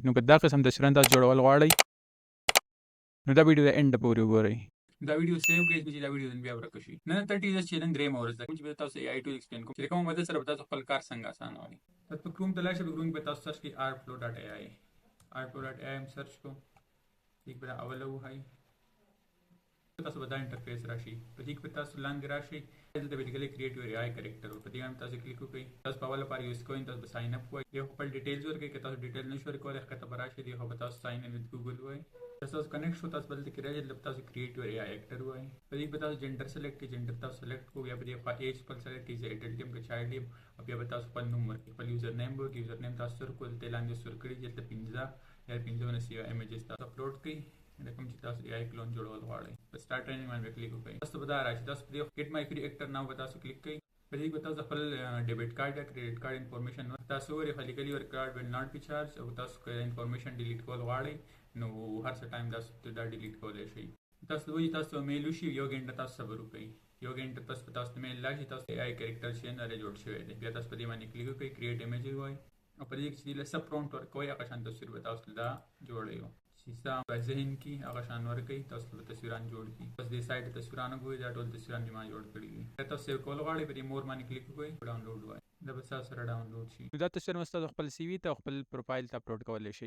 نو که دا قسم تصویرونه تاسو جوړول غواړئ نو دا ویډیو د اینډ پورې وګورئ. دا ویډیو سیو کړئ چې دا ویډیو نن بیا ورک شي. نن 30 ډیز چې نن درېیمه ورځ ده چې به تاسو AI ټول ایکسپلین کوم چې کوم مدد سره به تاسو خپل کار څنګه اسانوي. تاسو په کروم ته لاړ شئ، په کروم کې به تاسو سرچ کړئ artflow.ai. artflow.ai هم سرچ کو یک به اوله وایي تاسو به دا انټرفیس راشي. په دې کې تاسو لاندې راشئ، دلته به لیکلي کریټ یور AI کریکټر په دې باندې تاسو کلیک وکړئ. تاسو په اوله لپاره یوز کوئ، تاسو به ساين اپ وایي، یو خپل ډیټیلز ورکړئ. که تاسو ډیټیل نشئ ورکولی ښکته به راشئ، دې خوا به تاسو ساين ان وذ ګوګل وایي. تاسو کنیکټ شو، تاسو بل کې راځي، دلته تاسو کریټ یور AI اکټر وایي. په دې کې به تاسو جنډر سلیکټ کړئ، جنډر تاسو سلیکټ کو، یا په دې خوا ایج خپل سلیکټ کړئ، ایډلټ یم که چایلډ یم، او بیا به تاسو خپل نوم ورکړئ، خپل یوزر نیم ورکړئ. یوزر نیم تاسو ورکړئ، دلته لاندې سور کړئ چې دلته 15 یا 15 سی ایمیجز تاسو اپلوډ کړئ. دا کوم چې تاسو AI کلون جوړول غواړئ په سٹارټ ټریننګ باندې کلیک وکړئ. تاسو به دا راشي، تاسو په دې ګیټ مای کریکټر ناو به تاسو کلیک کړئ. په دې کې به تاسو خپل ډیبټ کارت یا کریډټ کارت انفارمیشن تاسو ورې خلیکلی ور کارت ول ناٹ بی چارج، او تاسو که انفارمیشن ډیلیټ کول غواړئ نو هر څه ټایم تاسو دا ډیلیټ کولای شئ. تاسو وایي تاسو میل وشي، یو غنټه تاسو صبر وکړئ. یو غنټه پس په تاسو میل لاشي، تاسو AI کریکټر چې نه جوړ شوی دی. بیا تاسو په دې باندې کلیک وکړئ، کریټ ایمیج وایي، او په دې کې چې له سب پرومپټ ورکوي هغه شان تصویر به تاسو دا جوړئ. سیسا په ذهن کې هغه شان ورکړئ، تاسو به تصویران جوړ کړئ. بس دې سایډ تصویرانو ګورئ، دا ټول تصویران ما جوړ کړي دي. تاسو سیو کول غواړئ، په دې مور باندې کلیک وکړئ، ډاونلوډ وایي، دا به تاسو سره ډاونلوډ شي. دا تصویر مستو خپل CV ته خپل پروفایل ته اپلوډ کولای شئ.